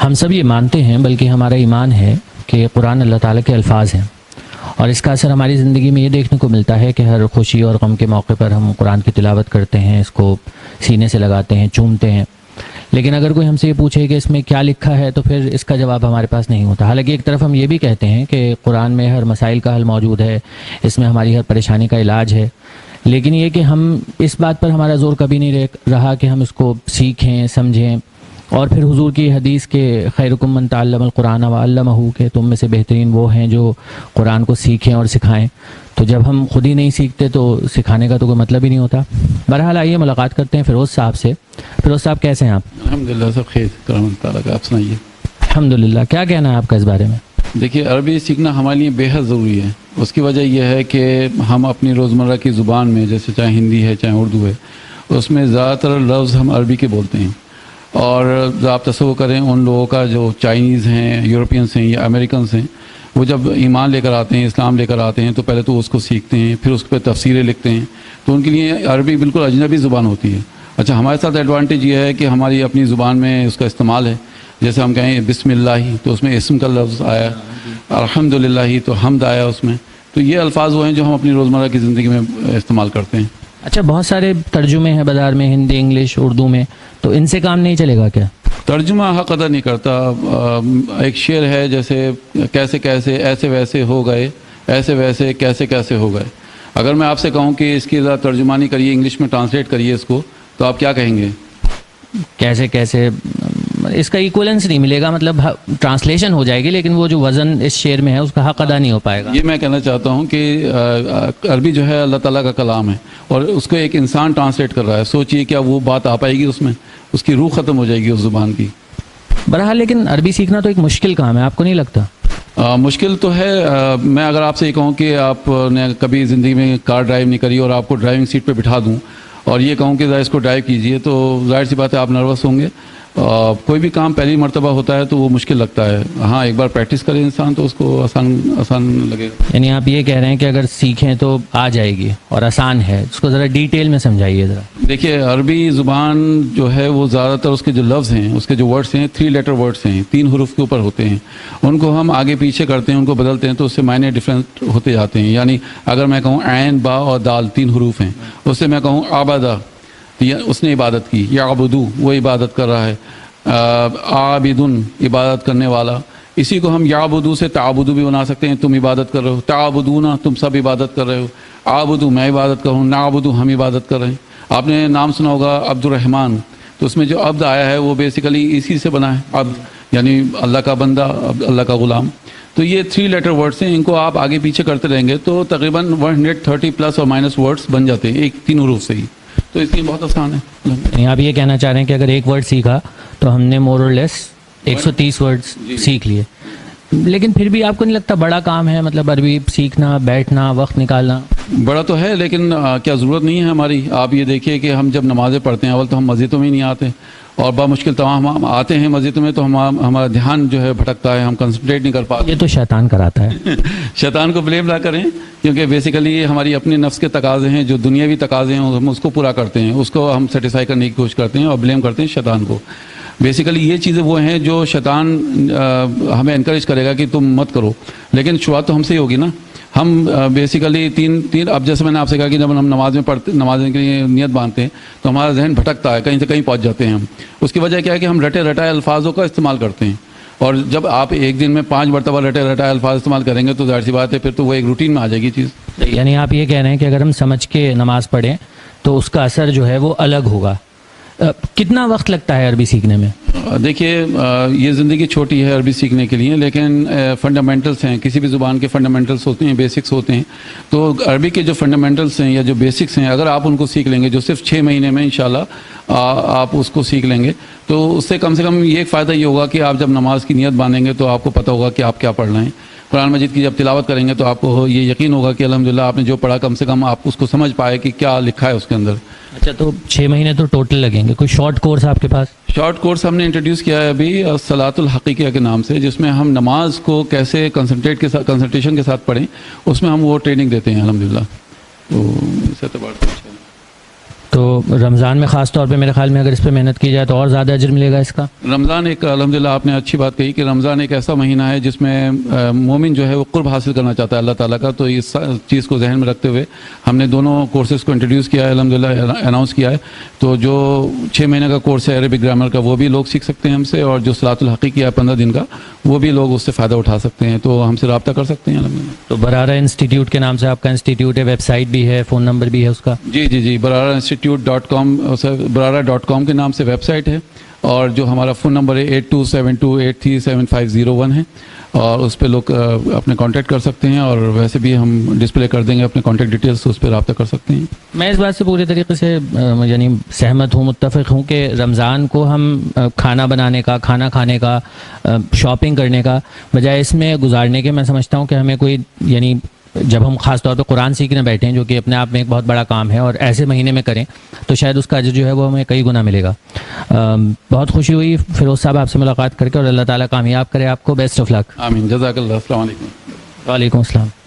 ہم سب یہ مانتے ہیں، بلکہ ہمارا ایمان ہے کہ قرآن اللہ تعالیٰ کے الفاظ ہیں، اور اس کا اثر ہماری زندگی میں یہ دیکھنے کو ملتا ہے کہ ہر خوشی اور غم کے موقع پر ہم قرآن کی تلاوت کرتے ہیں، اس کو سینے سے لگاتے ہیں، چومتے ہیں. لیکن اگر کوئی ہم سے یہ پوچھے کہ اس میں کیا لکھا ہے تو پھر اس کا جواب ہمارے پاس نہیں ہوتا. حالانکہ ایک طرف ہم یہ بھی کہتے ہیں کہ قرآن میں ہر مسائل کا حل موجود ہے، اس میں ہماری ہر پریشانی کا علاج ہے، لیکن یہ کہ ہم اس بات پر ہمارا زور کبھی نہیں رہا کہ ہم اس کو سیکھیں، سمجھیں، اور پھر حضور کی حدیث کے خیرکم من تعلم القرآن وعلمہ کہ تم میں سے بہترین وہ ہیں جو قرآن کو سیکھیں اور سکھائیں. تو جب ہم خود ہی نہیں سیکھتے تو سکھانے کا تو کوئی مطلب ہی نہیں ہوتا. بہرحال آئیے ملاقات کرتے ہیں فیروز صاحب سے. فیروز صاحب کیسے ہیں آپ؟ الحمدللہ سب خیر کرم تعالیٰ کا. آپ سنائیے. الحمدللہ. کیا کہنا ہے آپ کا اس بارے میں؟ دیکھیے، عربی سیکھنا ہمارے لیے بے حد ضروری ہے. اس کی وجہ یہ ہے کہ ہم اپنی روزمرہ کی زبان میں، جیسے چاہے ہندی ہے چاہے اردو ہے، اس میں زیادہ تر لفظ ہم عربی کے بولتے ہیں. اور آپ تصور کریں ان لوگوں کا جو چائنیز ہیں، یورپینس ہیں یا امریکنس ہیں، وہ جب ایمان لے کر آتے ہیں، اسلام لے کر آتے ہیں، تو پہلے تو اس کو سیکھتے ہیں، پھر اس پہ تفسیریں لکھتے ہیں. تو ان کے لیے عربی بالکل اجنبی زبان ہوتی ہے. اچھا، ہمارے ساتھ ایڈوانٹیج یہ ہے کہ ہماری اپنی زبان میں اس کا استعمال ہے. جیسے ہم کہیں بسم اللہ، تو اس میں اسم کا لفظ آیا، الحمدللہ تو حمد آیا اس میں. تو یہ الفاظ وہ ہیں جو ہم اپنی روزمرہ کی زندگی میں استعمال کرتے ہیں. اچھا، بہت سارے ترجمے ہیں بازار میں، ہندی، انگلش، اردو میں، تو ان سے کام نہیں چلے گا کیا؟ ترجمہ حق ادا نہیں کرتا. ایک شعر ہے جیسے کیسے کیسے ایسے ویسے ہو گئے، ایسے ویسے کیسے کیسے ہو گئے. اگر میں آپ سے کہوں کہ اس کی ذرا ترجمانی کریے، انگلش میں ٹرانسلیٹ کریے اس کو، تو آپ کیا کہیں گے؟ کیسے کیسے، اس کا ایکولنس نہیں ملے گا. مطلب ٹرانسلیشن ہو جائے گی لیکن وہ جو وزن اس شعر میں ہے اس کا حق ادا نہیں ہو پائے گا. یہ میں کہنا چاہتا ہوں کہ عربی جو ہے اللہ تعالیٰ کا کلام ہے، اور اس کو ایک انسان ٹرانسلیٹ کر رہا ہے. سوچئے کیا وہ بات آ پائے گی اس میں؟ اس کی روح ختم ہو جائے گی اس زبان کی. بہرحال لیکن عربی سیکھنا تو ایک مشکل کام ہے، آپ کو نہیں لگتا؟ مشکل تو ہے. میں اگر آپ سے یہ کہوں کہ آپ نے کبھی زندگی میں کار ڈرائیو نہیں کری اور آپ کو ڈرائیونگ سیٹ پہ بٹھا دوں اور یہ کہوں کہ ذرا اس کو ڈرائیو کیجئے، تو ظاہر سی بات ہے آپ نروس ہوں گے. کوئی بھی کام پہلی مرتبہ ہوتا ہے تو وہ مشکل لگتا ہے. ہاں، ایک بار پریکٹس کرے انسان تو اس کو آسان لگے گا. یعنی آپ یہ کہہ رہے ہیں کہ اگر سیکھیں تو آ جائے گی اور آسان ہے. اس کو ذرا ڈیٹیل میں سمجھائیے ذرا. دیکھیے، عربی زبان جو ہے وہ زیادہ تر اس کے جو لفظ ہیں، اس کے جو ورڈس ہیں، 3 لیٹر ورڈس ہیں، 3 حروف کے اوپر ہوتے ہیں. ان کو ہم آگے پیچھے کرتے ہیں، ان کو بدلتے ہیں تو اس سے معنی ڈفرینٹ ہوتے جاتے ہیں. یعنی اگر میں کہوں عین، با اور دال 3 حروف ہیں، اس سے میں کہوں عبدہ، اس نے عبادت کی. یعبدو، وہ عبادت کر رہا ہے. عابدن، عبادت کرنے والا. اسی کو ہم یعبدو سے تعبدو بھی بنا سکتے ہیں. تم عبادت کر رہے ہو. تعبدونا، تم سب عبادت کر رہے ہو. عابدو، میں عبادت کروں. نعبدو، ہم عبادت کر رہے ہیں. آپ نے نام سنا ہوگا عبد الرحمن، تو اس میں جو عبد آیا ہے وہ بیسیکلی اسی سے بنا ہے. عبد یعنی اللہ کا بندہ، اللہ کا غلام. تو یہ 3 لیٹر ورڈس ہیں. ان کو آپ آگے پیچھے کرتے رہیں گے تو تقریباً 130 پلس اور مائنس ورڈس بن جاتے ہیں ایک 3 حروف سے ہی. تو اس لیے بہت آسان ہے. آپ یہ کہنا چاہ رہے ہیں کہ اگر ایک ورڈ سیکھا تو ہم نے مور اور لیس 130 ورڈز سیکھ لیے. لیکن پھر بھی آپ کو نہیں لگتا بڑا کام ہے؟ مطلب عربی سیکھنا، بیٹھنا، وقت نکالنا. بڑا تو ہے، لیکن کیا ضرورت نہیں ہے ہماری؟ آپ یہ دیکھیے کہ ہم جب نمازیں پڑھتے ہیں، اول تو ہم مسجدوں میں ہی نہیں آتے، اور بمشکل تمام ہم آتے ہیں مسجدوں میں تو ہمارا دھیان جو ہے بھٹکتا ہے، ہم کنسنٹریٹ نہیں کر پاتے. یہ تو شیطان کراتا ہے. شیطان کو بلیم نہ کریں، کیونکہ بیسیکلی یہ ہماری اپنے نفس کے تقاضے ہیں، جو دنیاوی تقاضے ہیں ہم اس کو پورا کرتے ہیں، اس کو ہم سیٹسفائی کرنے کی کوشش کرتے ہیں اور بلیم کرتے ہیں شیطان کو. بیسیکلی یہ چیزیں وہ ہیں جو شیطان ہمیں انکریج کرے گا کہ تم مت کرو، لیکن شروعات تو ہم سے ہی ہوگی نا. ہم بیسیکلی تین اب جیسے میں نے آپ سے کہا کہ جب ہم نماز کے لیے نیت باندھتے ہیں تو ہمارا ذہن بھٹکتا ہے، کہیں سے کہیں پہنچ جاتے ہیں ہم. اس کی وجہ کیا ہے کہ ہم رٹے رٹائے الفاظوں کا استعمال کرتے ہیں، اور جب آپ ایک دن میں 5 مرتبہ رٹے رٹائے الفاظ استعمال کریں گے تو ظاہر سی بات ہے پھر تو وہ ایک روٹین میں آ جائے گی چیز. یعنی آپ یہ کہہ رہے ہیں کہ اگر ہم سمجھ کے نماز پڑھیں تو اس کا اثر جو ہے وہ الگ ہوگا. کتنا وقت لگتا ہے عربی سیکھنے میں؟ دیکھیے، یہ زندگی چھوٹی ہے عربی سیکھنے کے لیے، لیکن فنڈامنٹلس ہیں، کسی بھی زبان کے فنڈامنٹلس ہوتے ہیں، بیسکس ہوتے ہیں. تو عربی کے جو فنڈامنٹلس ہیں یا جو بیسکس ہیں، اگر آپ ان کو سیکھ لیں گے، جو صرف 6 مہینے میں انشاءاللہ آپ اس کو سیکھ لیں گے، تو اس سے کم یہ ایک فائدہ یہ ہوگا کہ آپ جب نماز کی نیت باندھیں گے تو آپ کو پتہ ہوگا کہ آپ کیا پڑھ رہے ہیں. قرآن مجید کی جب تلاوت کریں گے تو آپ کو یہ یقین ہوگا کہ الحمدللہ آپ نے جو پڑھا کم سے کم آپ اس کو سمجھ پائے کہ کیا لکھا ہے اس کے اندر. اچھا، تو 6 مہینے تو ٹوٹل لگیں گے. کوئی شارٹ کورس آپ کے پاس؟ شارٹ کورس ہم نے انٹروڈیوس کیا ہے ابھی صلاۃ الحقیقیہ کے نام سے، جس میں ہم نماز کو کیسے کنسنٹریشن کے ساتھ پڑھیں، اس میں ہم وہ ٹریننگ دیتے ہیں الحمدللہ. تو اس اعتبار سے تو رمضان میں خاص طور پہ میرے خیال میں اگر اس پہ محنت کی جائے تو اور زیادہ اجر ملے گا اس کا. رمضان ایک الحمدللہ آپ نے اچھی بات کہی کہ رمضان ایک ایسا مہینہ ہے جس میں مومن جو ہے وہ قرب حاصل کرنا چاہتا ہے اللہ تعالیٰ کا. تو اس چیز کو ذہن میں رکھتے ہوئے ہم نے دونوں کورسز کو انٹروڈیوس کیا ہے, الحمدللہ اناؤنس کیا ہے. تو جو 6 مہینے کا کورس ہے عربک گرامر کا وہ بھی لوگ سیکھ سکتے ہیں ہم سے, اور جو صلاۃ الحقیقی ہے 15 دن کا وہ بھی لوگ اس سے فائدہ اٹھا سکتے ہیں. تو ہم سے رابطہ کر سکتے ہیں الحمدللہ. تو برارہ انسٹیٹیوٹ کے نام سے آپ کا انسٹیٹیوٹ ہے, ویب سائٹ بھی ہے, فون نمبر بھی ہے اس کا؟ جی برارہ انسٹیٹیوٹ.com برارہ.com کے نام سے ویب سائٹ ہے, اور جو ہمارا فون نمبر ہے 8272837501 ہے, اور اس پہ لوگ اپنے کانٹیکٹ کر سکتے ہیں, اور ویسے بھی ہم ڈسپلے کر دیں گے اپنے کانٹیکٹ ڈیٹیلس, تو اس پہ رابطہ کر سکتے ہیں. میں اس بات سے پورے طریقے سے یعنی سہمت ہوں, متفق ہوں کہ رمضان کو ہم کھانا بنانے کا, کھانا کھانے کا, شاپنگ کرنے کا بجائے اس میں گزارنے کے, میں سمجھتا ہوں کہ ہمیں کوئی یعنی جب ہم خاص طور پہ قرآن سیکھنے بیٹھیں جو کہ اپنے آپ میں ایک بہت بڑا کام ہے, اور ایسے مہینے میں کریں تو شاید اس کا اجر جو ہے وہ ہمیں کئی گنا ملے گا. بہت خوشی ہوئی فیروز صاحب آپ سے ملاقات کر کے, اور اللہ تعالیٰ کامیاب کرے آپ کو. بیسٹ آف لک. آمین. جزاک اللہ. السلام علیکم. وعلیکم السلام.